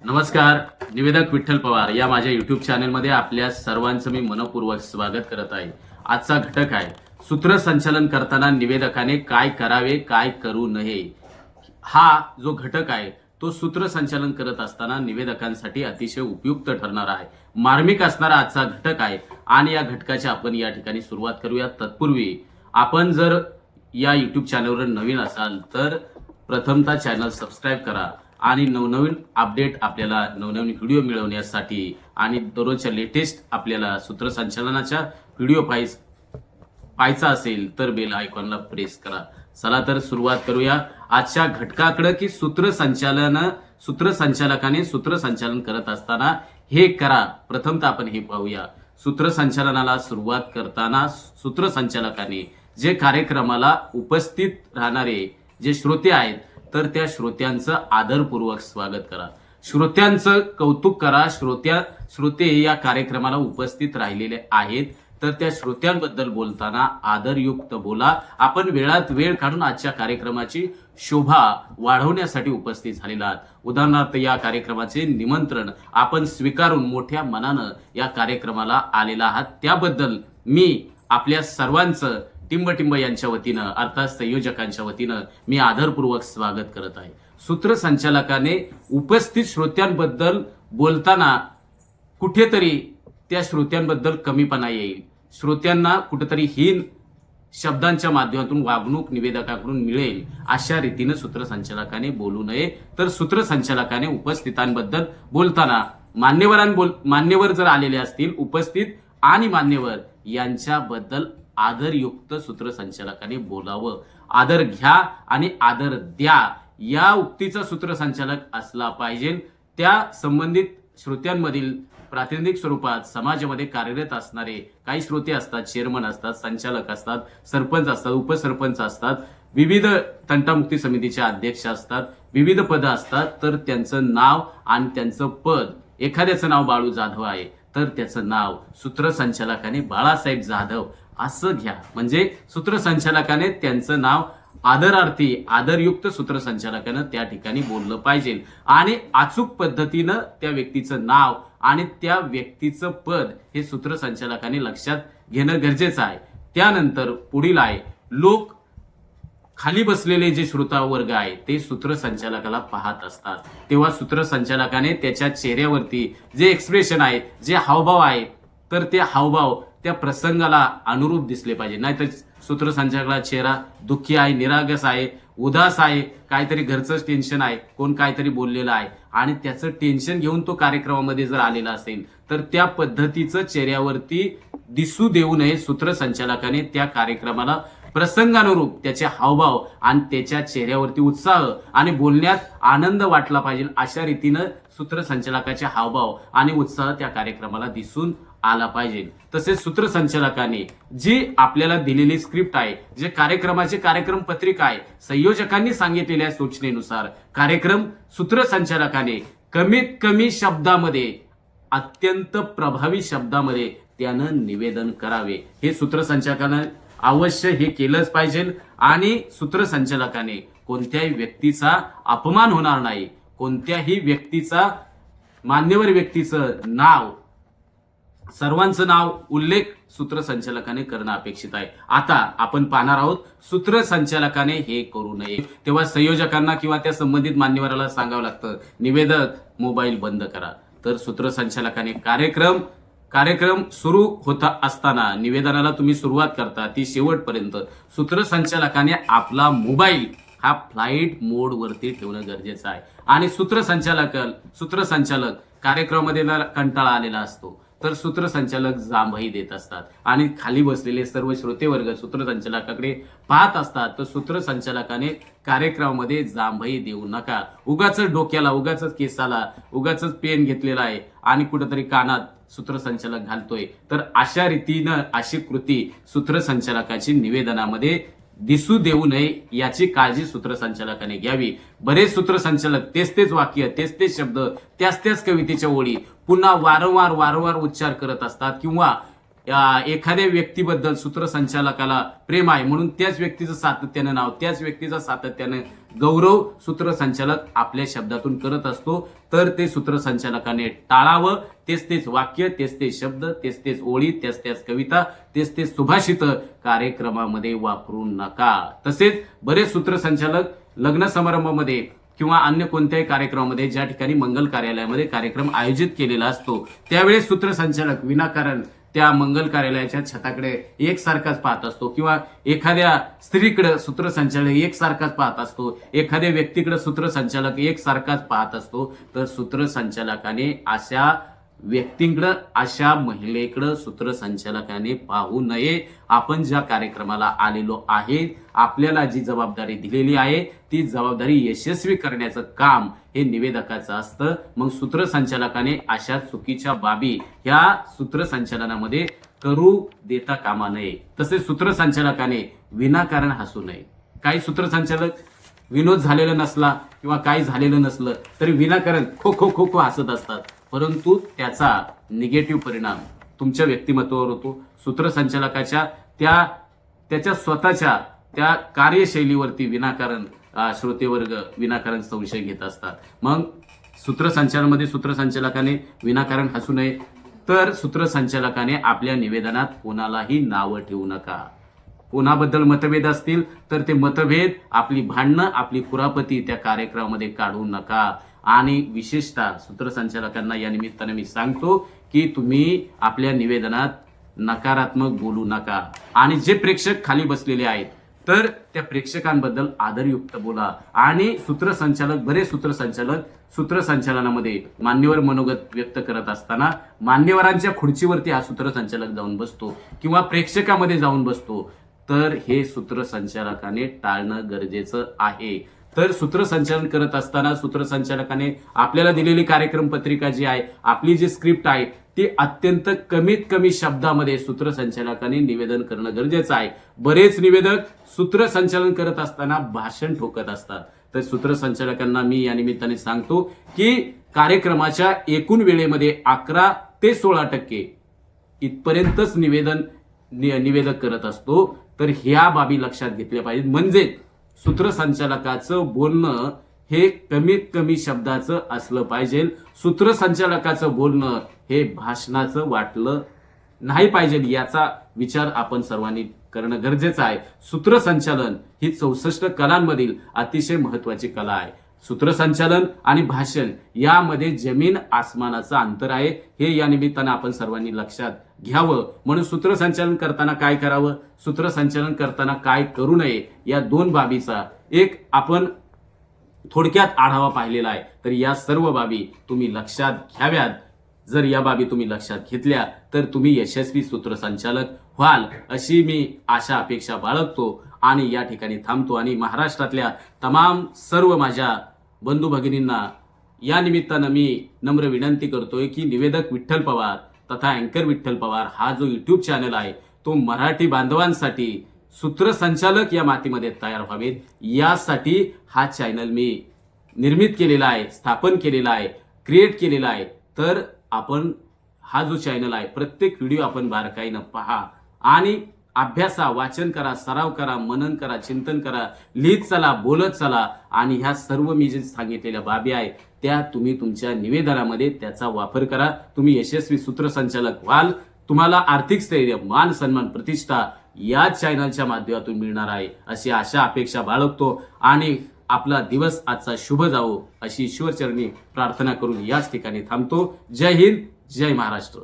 नमस्कार. निवेदक विठ्ठल पवार या माझ्या यूट्यूब चॅनलमध्ये आपल्या सर्वांचं मी मनपूर्वक स्वागत करत आहे. आजचा घटक आहे सूत्रसंचालन करताना निवेदकाने काय करावे, काय करू नये. हा जो घटक आहे तो सूत्रसंचालन करत असताना निवेदकांसाठी अतिशय उपयुक्त ठरणार आहे, मार्मिक असणारा आजचा घटक आहे आणि या घटकाची आपण या ठिकाणी सुरुवात करूया. तत्पूर्वी आपण जर या यूट्यूब चॅनलवर नवीन असाल तर प्रथमतः चॅनल सबस्क्राईब करा आणि नवनवीन अपडेट आपल्याला नवनवीन व्हिडिओ मिळवण्यासाठी आणि दररोजच्या लेटेस्ट आपल्याला सूत्रसंचालनाच्या व्हिडिओ पाहायचा असेल तर बेल आयकॉनला प्रेस करा. चला तर सुरुवात करूया आजच्या घटकाकडे की सूत्रसंचालकाने सूत्रसंचालन करत असताना हे करा. प्रथमतः आपण हे पाहूया. सूत्रसंचालनाला सुरुवात करताना सूत्रसंचालकाने जे कार्यक्रमाला उपस्थित राहणारे जे श्रोते आहेत तर त्या श्रोत्यांचं आदरपूर्वक स्वागत करा, श्रोत्यांचं कौतुक करा. श्रोते या कार्यक्रमाला उपस्थित राहिलेले आहेत तर त्या श्रोत्यांबद्दल बोलताना आदरयुक्त बोला. आपण वेळात वेळ काढून आजच्या कार्यक्रमाची शोभा वाढवण्यासाठी उपस्थित झालेला आहात. उदाहरणार्थ या कार्यक्रमाचे निमंत्रण आपण स्वीकारून मोठ्या मनानं या कार्यक्रमाला आलेला आहात, त्याबद्दल मी आपल्या सर्वांचं टिंबटिंब यांच्या वतीनं अर्थात संयोजकांच्या वतीनं मी आदरपूर्वक स्वागत करत आहे. सूत्रसंचालकाने उपस्थित श्रोत्यांबद्दल बोलताना कुठेतरी त्या श्रोत्यांबद्दल कमीपणा येईल, श्रोत्यांना कुठेतरी हीन शब्दांच्या माध्यमातून वागणूक निवेदकाकडून मिळेल अशा रीतीने सूत्रसंचालकाने बोलू नये. तर सूत्रसंचालकाने उपस्थितांबद्दल बोलताना मान्यवर जर आलेले असतील उपस्थित आणि मान्यवर यांच्याबद्दल आदरयुक्त सूत्रसंचालकाने बोलावं. आदर घ्या आणि आदर द्या या उक्तीचा सूत्रसंचालक असला पाहिजे. त्या संबंधित श्रोत्यांमधील प्रातिनिधिक स्वरूपात समाजामध्ये कार्यरत असणारे काही श्रोते असतात, चेअरमन असतात, संचालक असतात, सरपंच असतात, उपसरपंच असतात, विविध तंटामुक्ती समितीचे अध्यक्ष असतात, विविध पद असतात. तर त्यांचं नाव आणि त्यांचं पद, एखाद्याचं नाव बाळू जाधव आहे तर त्याचं नाव सूत्रसंचालकाने बाळासाहेब जाधव असं घ्या. म्हणजे सूत्रसंचालकाने त्यांचं नाव आदरार्थी आदरयुक्त सूत्रसंचालकानं त्या ठिकाणी बोललं पाहिजे आणि अचूक पद्धतीनं त्या व्यक्तीचं नाव आणि त्या व्यक्तीचं पद हे सूत्रसंचालकाने लक्षात घेणं गरजेचं आहे. त्यानंतर पुढील आहे लोक खाली बसलेले जे श्रोता वर्ग आहे ते सूत्रसंचालकाला पाहत असतात तेव्हा सूत्रसंचालकाने त्याच्या चेहऱ्यावरती जे एक्सप्रेशन आहे, जे हावभाव आहे तर ते हावभाव त्या प्रसंगाला अनुरूप दिसले पाहिजे. नाहीतर सूत्रसंचालकाला चेहरा दुःखी आहे, निरागस आहे, उदास आहे, काहीतरी घरचं टेन्शन आहे, कोण काहीतरी बोललेलं आहे आणि त्याचं टेन्शन घेऊन तो कार्यक्रमामध्ये जर आलेला असेल तर त्या पद्धतीचं चेहऱ्यावरती दिसू देऊ नये. सूत्रसंचालकाने त्या कार्यक्रमाला प्रसंगानुरूप त्याचे हावभाव आणि त्याच्या चेहऱ्यावरती उत्साह आणि बोलण्यात आनंद वाटला पाहिजे अशा रीतीनं सूत्रसंचालकाचे हावभाव आणि उत्साह त्या कार्यक्रमाला दिसून आला पाहिजे. तसेच सूत्रसंचालकाने जी आपल्याला दिलेली स्क्रिप्ट आहे, जे कार्यक्रम पत्रिका आहे, संयोजकांनी सांगितलेल्या सूचनेनुसार कार्यक्रम सूत्रसंचालकाने कमीत कमी शब्दामध्ये अत्यंत प्रभावी शब्दामध्ये त्यानं निवेदन करावे. हे सूत्रसंचालकाने अवश्य हे केलंच पाहिजे आणि सूत्रसंचालकाने कोणत्याही व्यक्तीचा अपमान होणार नाही, कोणत्याही व्यक्तीचा मान्यवर व्यक्तीचं नाव, सर्वांचं नाव उल्लेख सूत्रसंचालकाने करणं अपेक्षित आहे. आता आपण पाहणार आहोत सूत्रसंचालकाने हे करू नये. तेव्हा संयोजकांना किंवा त्या संबंधित मान्यवराला सांगावं लागतं निवेदक मोबाईल बंद करा. तर सूत्रसंचालकाने कार्यक्रम सुरू होता असताना निवेदनाला तुम्ही सुरुवात करता ती शेवटपर्यंत सूत्रसंचालकाने आपला मोबाईल हा फ्लाईट मोड वरती ठेवणं गरजेचं आहे. आणि सूत्रसंचालक कार्यक्रमामध्ये कंटाळा आलेला असतो तर सूत्रसंचालक जांभई देत असतात आणि खाली बसलेले सर्व श्रोते वर्ग सूत्रसंचालकाकडे पाहत असतात. तर सूत्रसंचालकाने कार्यक्रमामध्ये जांभई देऊ नका. उगाच डोक्याला, उगाच केसाला, उगाच पेन घेतलेला आहे आणि कुठेतरी कानात सूत्रसंचालक घालतोय तर अशा रीतीनं अशी कृती सूत्रसंचालकाची निवेदनामध्ये दिसू देऊ नये याची काळजी सूत्रसंचालकाने घ्यावी. बरेच सूत्रसंचालक तेच वाक्य, तेच शब्द, त्याच कवितेच्या ओळी पुन्हा वारंवार उच्चार करत असतात किंवा एखाद्या व्यक्तीबद्दल सूत्रसंचालकाला प्रेम आहे म्हणून त्याच व्यक्तीचं सातत्यानं नाव, त्याच व्यक्तीचा सातत्यानं गौरव सूत्रसंचालक आपल्या शब्दातून करत असतो, तर ते सूत्रसंचालकाने टाळावं. तेच वाक्य, तेच शब्द, तेच ओळी, तेच कविता, तेच सुभाषित कार्यक्रमामध्ये वापरू नका. तसेच बरेच सूत्रसंचालक लग्न समारंभामध्ये किंवा अन्य कोणत्याही कार्यक्रमामध्ये ज्या ठिकाणी मंगल कार्यालयामध्ये कार्यक्रम आयोजित केलेला असतो त्यावेळेस सूत्रसंचालक विनाकारण त्या मंगल कार्यालयाच्या छताकडे एकसारखाच पाहत असतो, किंवा एखाद्या स्त्रीकडे सूत्रसंचालक एकसारखाच पाहत असतो, एखाद्या व्यक्तीकडे सूत्रसंचालक एकसारखाच पाहत असतो. तर सूत्रसंचालकाने अशा व्यक्तींकडे, अशा महिलेकडे सूत्रसंचालकाने पाहू नये. आपण ज्या कार्यक्रमाला आलेलो आहे, आपल्याला जी जबाबदारी दिलेली आहे ती जबाबदारी यशस्वी करण्याचं काम हे निवेदकाचं असतं. मग सूत्रसंचालकाने अशा चुकीच्या बाबी ह्या सूत्रसंचालनामध्ये करू देता कामा नये. तसेच सूत्रसंचालकाने विनाकारण हसू नये. काही सूत्रसंचालक विनोद झालेला नसला किंवा काही झालेलं नसलं तरी विनाकारण खो खो खो खो हसत असतात, परंतु त्याचा निगेटिव्ह परिणाम तुमच्या व्यक्तिमत्वावर होतो. सूत्रसंचालकाच्या त्याच्या स्वतःच्या त्या कार्यशैलीवरती विनाकारण श्रोतेवर्ग विनाकारण संशय घेत असतात. मग सूत्रसंचालनामध्ये सूत्रसंचालकाने विनाकारण हसू नये. तर सूत्रसंचालकाने आपल्या निवेदनात कोणालाही नावं ठेवू नका. कोणाबद्दल मतभेद असतील तर ते मतभेद, आपली भांडणं, आपली कुरापती त्या कार्यक्रमामध्ये काढू नका. आणि विशेषतः सूत्रसंचालकांना या निमित्ताने मी सांगतो की तुम्ही आपल्या निवेदनात नकारात्मक बोलू नका. आणि जे प्रेक्षक खाली बसलेले आहेत तर त्या प्रेक्षकांबद्दल आदरयुक्त बोला. आणि बरेच सूत्रसंचालक सूत्रसंचालनामध्ये मान्यवर मनोगत व्यक्त करत असताना मान्यवरांच्या खुर्चीवरती हा सूत्रसंचालक जाऊन बसतो किंवा प्रेक्षकामध्ये जाऊन बसतो, तर हे सूत्रसंचालकाने टाळणं गरजेचं आहे. तर सूत्रसंचालन करत असताना सूत्रसंचालकाने आपल्याला दिलेली कार्यक्रम पत्रिका जी आहे, आपली जी स्क्रिप्ट आहे, ती अत्यंत कमीत कमी शब्दामध्ये सूत्रसंचालकाने निवेदन करणं गरजेचं आहे. बरेच निवेदक सूत्रसंचालन करत असताना भाषण ठोकत असतात. तर सूत्रसंचालकांना मी या निमित्ताने सांगतो की कार्यक्रमाच्या एकूण वेळेमध्ये 11 ते 16% इथपर्यंतच निवेदक करत असतो. तर ह्या बाबी लक्षात घेतल्या पाहिजेत. म्हणजे सूत्रसंचालकाचं बोलणं हे कमीत कमी शब्दाचं असलं पाहिजे. सूत्रसंचालकाचं बोलणं हे भाषणाचं वाटलं नाही पाहिजे, याचा विचार आपण सर्वांनी करणं गरजेचं आहे. सूत्रसंचालन ही 64 कलांमधील अतिशय महत्वाची कला आहे. सूत्रसंचालन आणि भाषण यामध्ये जमीन आसमानाचं अंतर आहे, हे या निमित्तानं आपण सर्वांनी लक्षात घ्यावं. म्हणून सूत्रसंचालन करताना काय करावं, सूत्रसंचालन करताना काय करू नये, या 2 बाबीचा एक आपण थोडक्यात आढावा पाहिलेला आहे. तर या सर्व बाबी तुम्ही लक्षात घ्याव्यात. जर या बाबी तुम्ही लक्षात घेतल्या तर तुम्ही यशस्वी सूत्रसंचालक व्हाल, अशी मी आशा अपेक्षा बाळगतो. आणि या ठिकाणी थांबतो. आणि महाराष्ट्रातल्या तमाम सर्व माझ्या बंधू भगिनींना या निमित्तानं मी नम्र विनंती करतोय की निवेदक विठ्ठल पवार तथा अँकर विठ्ठल पवार हा जो युट्यूब चॅनल आहे तो मराठी बांधवांसाठी सूत्रसंचालक या मातीमध्ये तयार व्हावेत, यासाठी हा चॅनल मी निर्मित केलेला आहे, स्थापन केलेला आहे, क्रिएट केलेला आहे. तर आपण हा जो चॅनल आहे प्रत्येक व्हिडिओ आपण बारकाईनं पहा आणि अभ्यासा, वाचन करा, सराव करा, मनन करा, चिंतन करा, लिहित चला, बोलत चला. आणि ह्या सर्व मी जे सांगितलेल्या बाबी आहे त्या तुम्ही तुमच्या निवेदनामध्ये त्याचा वापर करा. तुम्ही यशस्वी सूत्रसंचालक व्हाल. तुम्हाला आर्थिक स्थैर्य, मान सन्मान, प्रतिष्ठा या चॅनलच्या माध्यमातून मिळणार आहे, अशी आशा अपेक्षा बाळगतो. आणि आपला दिवस आजचा शुभ जावो अशी ईश्वरचरणी प्रार्थना करून याच ठिकाणी थांबतो. जय हिंद, जय महाराष्ट्र.